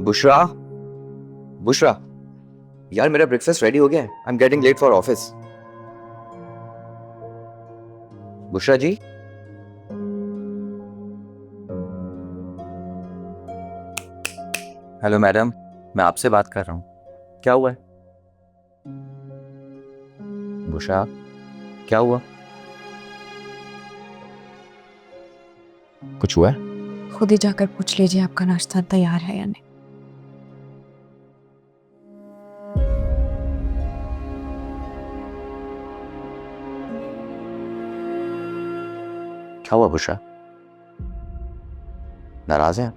बुशरा, बुशरा, यार मेरा breakfast ready हो गया है। I am getting late for office. Bushra ji, hello madam, मैं आपसे बात कर रहा हूँ। क्या हुआ है? बुशरा, क्या हुआ? कुछ हुआ है? खुद ही जाकर पूछ लीजिए आपका नाश्ता तैयार है या नहीं। क्या हुआ बुशरा? नाराज हैं?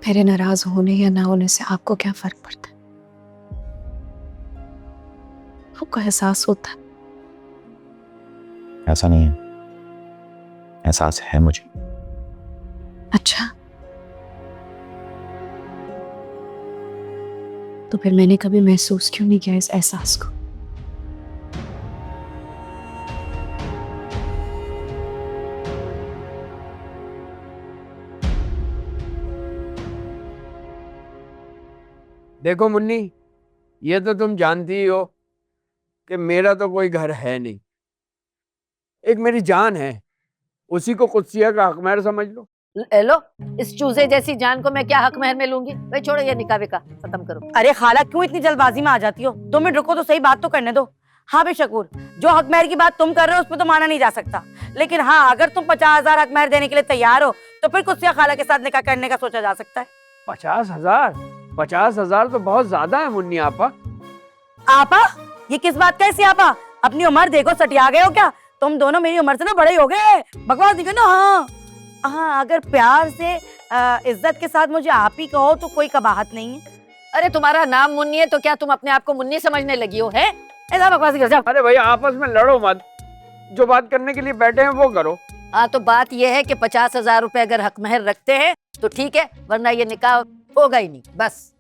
मेरे नाराज होने या ना होने से आपको क्या फर्क पड़ता है? आपको एहसास होता है? ऐसा नहीं है, एहसास है मुझे। अच्छा, तो फिर मैंने कभी महसूस क्यों नहीं किया इस एहसास को? देखो मुन्नी, ये तो तुम जानती ही हो कि मेरा तो कोई घर है नहीं। एक मेरी जान है, उसी को कुत्सिया का हक महर समझ लो। लो, इस चूजे जैसी जान को मैं क्या हक महर में लूंगी? भाई छोड़ो ये निकाह विकाह खत्म करो। अरे खाला क्यों इतनी जल्दबाजी में आ जाती हो? 2 मिनट रुको तो सही, बात तो करने दो। हाँ बे शकूर, जो हक महर की बात तुम कर रहे हो उस पर तो माना नहीं जा सकता, लेकिन हाँ अगर तुम 50,000 हक महर देने के लिए तैयार हो तो फिर कुत्सिया खाला के साथ निकाह करने का सोचा जा सकता है। 50,000? 50,000 तो बहुत ज्यादा है मुन्नी आपा। आपा? ये किस बात का है सियापा? अपनी उम्र देखो, सटिया गए हो क्या? तुम दोनों मेरी उम्र से ना बड़े हो गए, बकवास नहीं करना। हाँ हाँ, अगर प्यार से इज्जत के साथ मुझे आप ही कहो तो कोई कबाहत नहीं है। अरे तुम्हारा नाम मुन्नी है तो क्या तुम अपने आप को मुन्नी समझने लगी हो? है ऐसा बकवास कर जाओ। अरे भैया आपस में लड़ो मत, जो बात करने के लिए बैठे हैं वो करो। हाँ तो बात यह है कि 50,000 रुपए अगर हक महर रखते हैं तो ठीक है, वरना ये निकाह होगा ही नहीं। बस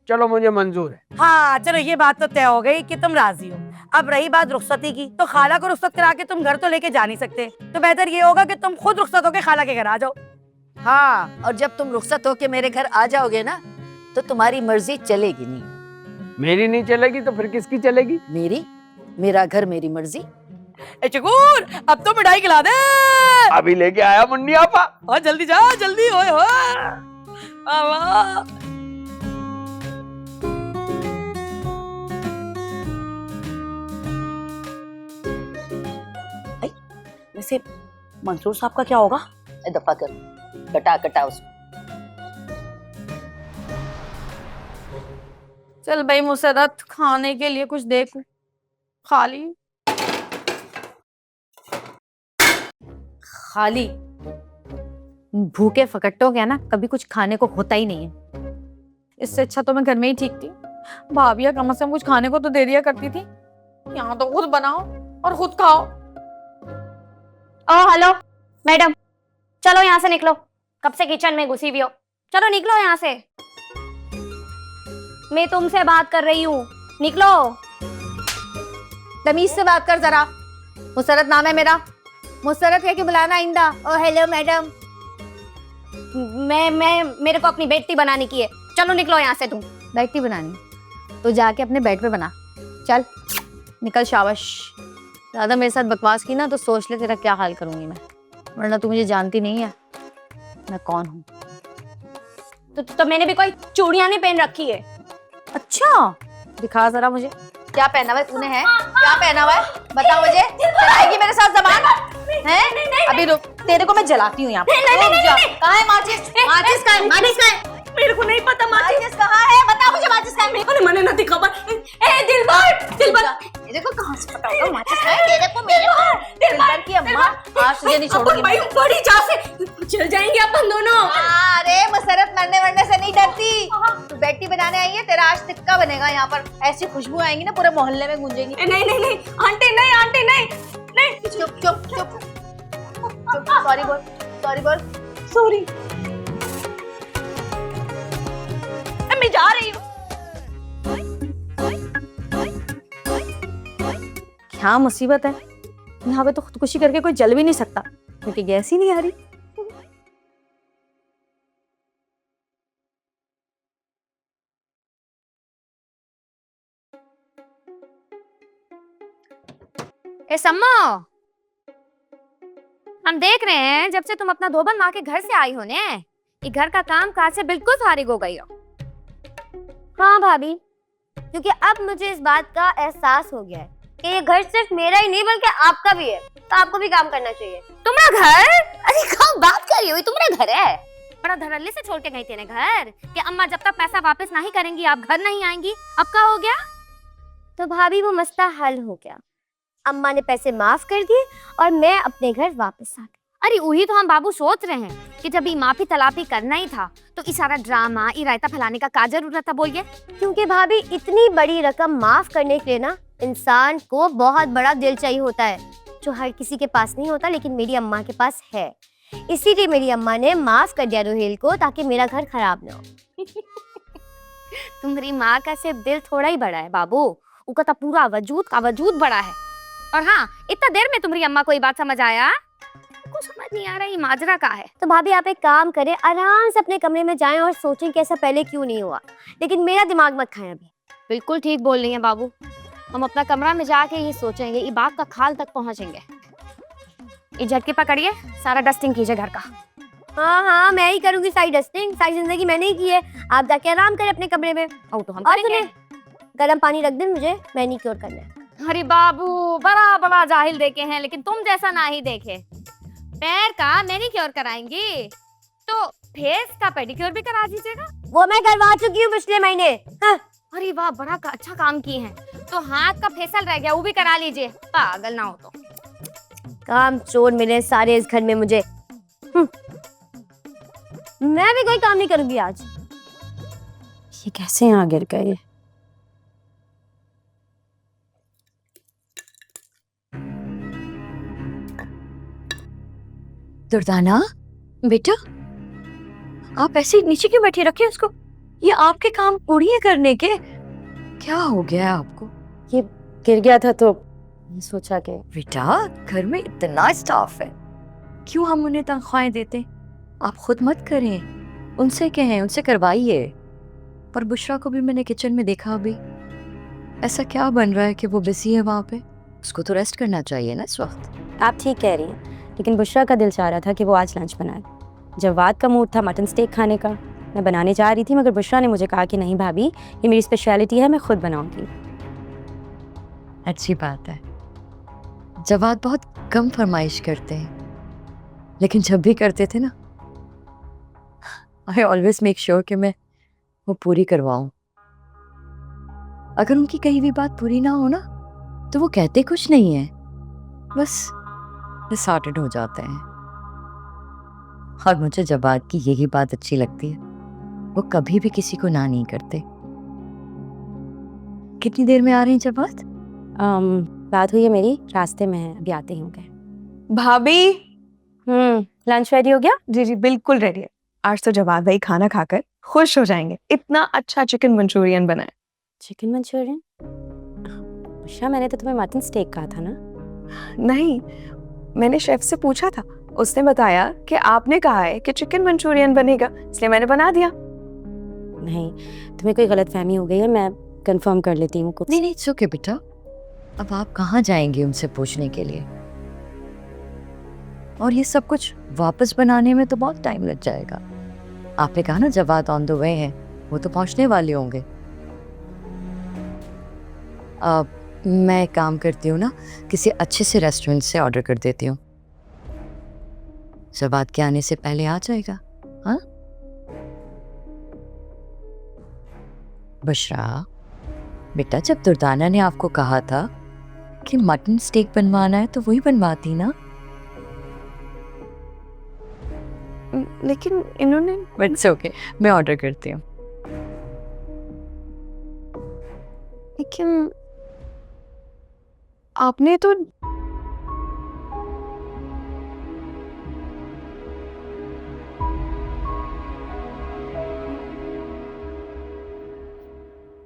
चलो मुझे मंजूर है। हाँ चलो, ये बात तो तय हो गई कि तुम राजी हो। अब रही बात रुखसती की, तो खाला को रुखसत करा के तुम घर तो लेके जा नहीं सकते, तो बेहतर ये होगा कि तुम खुद रुखसत होके खाला के घर आ जाओ। हाँ, और जब तुम रुखसत होके मेरे घर आ जाओगे ना तो तुम्हारी मर्जी चलेगी नहीं। मेरी नहीं चलेगी तो फिर किसकी चलेगी? मेरी, मेरा घर मेरी मर्जी। ए चकूर, अब तो मिठाई खिला दे। अभी लेके आया मुन्नी आपा। और जल्दी जा, जल्दी ओए हो। वैसे मंसूर साहब का क्या होगा? दफा कर, कटा कटा उसको। चल भाई मुसरत, खाने के लिए कुछ देख। खाली खाली भूखे फकट्टों के ना कभी कुछ खाने को होता ही नहीं है। इससे अच्छा तो मैं घर में ही ठीक थी। भाभिया कम से कम कुछ खाने को तो दे दिया करती थी। यहाँ तो खुद बनाओ और खुद खाओ। ओ हेलो मैडम, चलो यहाँ से निकलो। कब से किचन में घुसी हुई हो? चलो निकलो यहाँ से, मैं तुमसे बात कर रही हूँ, निकलो। तमीज से बात कर जरा। मुसरत नाम है मेरा, मुसरत कह के बुलाना आइंदा। ओ हेलो मैडम। मैं मेरे को अपनी बेटी बनाने की है। चलो निकलो यहाँ से। तुम बेटी बनानी तो जाके अपने बेड पे बना। चल निकल, शाबाश। ज्यादा मेरे साथ बकवास की ना तो सोच ले तेरा क्या हाल करूंगी मैं, वरना तू मुझे जानती नहीं है मैं कौन हूँ। तो मैंने भी कोई चूड़ियां नहीं पहन रखी है। अच्छा, दिखा जरा मुझे। क्या पहना हुआ है तूने? है क्या पहना हुआ है? बता मुझे। चलाएगी मेरे साथ जबान है? अभी रुक, तेरे को मैं जलाती हूँ यहाँ पे। कहाँ है माचिस? माचिस कहाँ है? माचिस कहाँ है? मेरे को नहीं पता माचिस कहाँ है? बता मुझे माचिस कहाँ है? मेरे को मैंने नहीं खबर। ए दिलबर, दिलबर, तेरे को कहाँ से पता होगा माचिस कहाँ है? तेरे को मेरे को दिलबर की अम्मा आज तुझे नहीं छोड़ूंगी मैं। बड़ी चाह से चल जाएंगे अपन दोनों। अरे मुसरत मरने वरने से नहीं डरती। तू बेटी बनाने आई है, तेरा आज तिक्का बनेगा यहाँ पर। ऐसी खुशबू आएंगी ना पूरे मोहल्ले में गूंजेगी। नहीं नहीं नहीं आंटी, नहीं आंटी, नहीं नहीं। चुप चुप चुप। सॉरी बोल, सॉरी बोल। सॉरी, मैं जा रही हूँ। क्या मुसीबत है, यहाँ पे तो खुदकुशी करके कोई जल भी नहीं सकता क्योंकि गैस ही नहीं आ रही। ए सम्मो, हम देख रहे हैं जब से तुम अपना धोबन माँ के घर से आई हो ने, ये घर का काम काज से बिल्कुल फारिग हो गई हो। हाँ भाभी, क्योंकि अब मुझे इस बात का एहसास हो गया है कि ये घर सिर्फ मेरा ही नहीं बल्कि आपका भी है, तो आपको भी काम करना चाहिए। तुम्हारा घर? अरे कहाँ बात कर रही हो, तुम्हारा घर है? बड़ा धड़ल्ले से छोड़ के गई तेरे घर कि अम्मा जब तक पैसा वापस नहीं करेंगी आप घर नहीं आएंगी। अब क्या हो गया? तो भाभी वो मसला हल हो गया, अम्मा ने पैसे माफ कर दिए और मैं अपने घर वापस आ गई। अरे वही तो हम बाबू सोच रहे हैं कि जब ये माफी तलाफी करना ही था तो इस सारा ड्रामा ये रायता फैलाने का क्या जरूरत था बोलिए? क्योंकि भाभी इतनी बड़ी रकम माफ करने के लिए ना इंसान को बहुत बड़ा दिल चाहिए होता है, जो हर किसी के पास नहीं होता, लेकिन मेरी अम्मा के पास है। इसीलिए मेरी अम्मा ने माफ कर दिया रोहेल को, ताकि मेरा घर खराब ना हो। तुम्हारी माँ का सिर्फ दिल थोड़ा ही बड़ा है बाबू, उसका तो पूरा वजूद का वजूद बड़ा है। और हाँ, इतना देर में तुम्हारी अम्मा को ये बात समझ आया? कुछ समझ नहीं आ रहा ये माजरा का है। तो भाभी आप एक काम करें, आराम से अपने कमरे में जाएं और सोचें कि ऐसा पहले क्यों नहीं हुआ, लेकिन मेरा दिमाग मत खाएं अभी। बिल्कुल ठीक बोल रही है बाबू, हम अपना कमरा में जाके ये सोचेंगे, ये बात का खाल तक पहुंचेंगे। ये झटके पकड़िए, सारा डस्टिंग कीजिए घर का। हाँ हाँ, मैं ही करूंगी सारी डस्टिंग, सारी जिंदगी मैंने ही की है। आप जाके आराम करें अपने कमरे में। और तो हम और करेंगे। सुने, गर्म पानी रख दें, मुझे मैनीक्योर करना है। अरे बाबू, बड़ा बड़ा जाहिल देखे हैं, लेकिन तुम जैसा ना ही देखे। पैर का मैनीक्योर कराएंगी तो फेस का पेडिक्योर भी करा दीजिएगा। वो मैं करवा चुकी हूँ पिछले महीने। हाँ। अरे वाह, बड़ा अच्छा काम किए हैं। तो हाथ का फेशियल रह गया, वो भी करा लीजिए, पागल ना हो तो। काम चोर मिले सारे इस घर में मुझे। मैं भी कोई काम नहीं करूंगी आज। ये कैसे यहाँ गिर गए? दुर्दाना बेटा, आप ऐसे ही नीचे क्यों बैठी रखे उसको? ये आपके काम पूरी है करने के। क्या हो गया है आपको? ये गिर गया था तो सोचा कि बेटा, घर में इतना स्टाफ है, क्यों हम उन्हें तनख्वाहें देते? आप खुद मत करें, उनसे कहें, उनसे करवाइए। पर बुशरा को भी मैंने किचन में देखा अभी। ऐसा क्या बन रहा है कि वो बिजी है वहाँ पे? उसको तो रेस्ट करना चाहिए ना इस वक्त। आप ठीक कह रही हैं, लेकिन बुशरा का दिल चाह रहा था कि वो आज लंच बनाए। जवाद का मूड था मटन स्टेक खाने का, मैं बनाने जा रही थी, मगर बुशरा ने मुझे कहा कि नहीं भाभी, ये मेरी स्पेशलिटी है, मैं खुद बनाऊंगी। अच्छी बात है। जवाद बहुत कम फरमाइश करते हैं, लेकिन जब भी करते थे ना, आई ऑलवेज मेक श्योर कि मैं वो पूरी करवाऊं। अगर उनकी कही भी बात पूरी ना हो ना, तो वो कहते कुछ नहीं है, बस डिसहार्टेड हो जाते हैं। और मुझे जवाद की यही बात अच्छी लगती है, वो कभी भी किसी को ना नहीं करते। कितनी देर में आ रही हैं जवाद? बात हुई है मेरी, रास्ते में है, अभी आते ही होंगे। भाभी। लंच रेडी हो गया? जी जी बिल्कुल रेडी है। आज तो जवाद भाई खाना खाकर खुश हो जाएंगे, इतना अच्छा चिकन मंचूरियन बना है। Chicken Manchurian? उषा, मैंने तो तुम्हें मटन स्टेक कहा था ना? नहीं, मैंने शेफ से पूछा था, उसने बताया कि आपने कहा है कि चिकन मंचूरियन बनेगा, इसलिए मैंने बना दिया। नहीं, तुम्हें कोई गलतफहमी हो गई है, मैं कंफर्म कर लेती हूँ। नहीं नहीं, ओके बेटा, अब आप कहाँ जाएंगे उनसे पूछने के लिए? और ये सब कुछ वापस बनाने में तो बहुत टाइम लग जाएगा। आपने कहा ना जवाद ऑन द वे है, वो तो पहुंचने वाले होंगे। अब मैं काम करती हूँ ना, किसी अच्छे से रेस्टोरेंट से ऑर्डर कर देती हूँ, जवाद के आने से पहले आ जाएगा। हाँ बुशरा बेटा, जब दुर्दाना ने आपको कहा था कि मटन स्टेक बनवाना है तो वही बनवाती ना। लेकिन इन्होंने इट्स ओके, मैं ऑर्डर करती हूँ। लेकिन आपने तो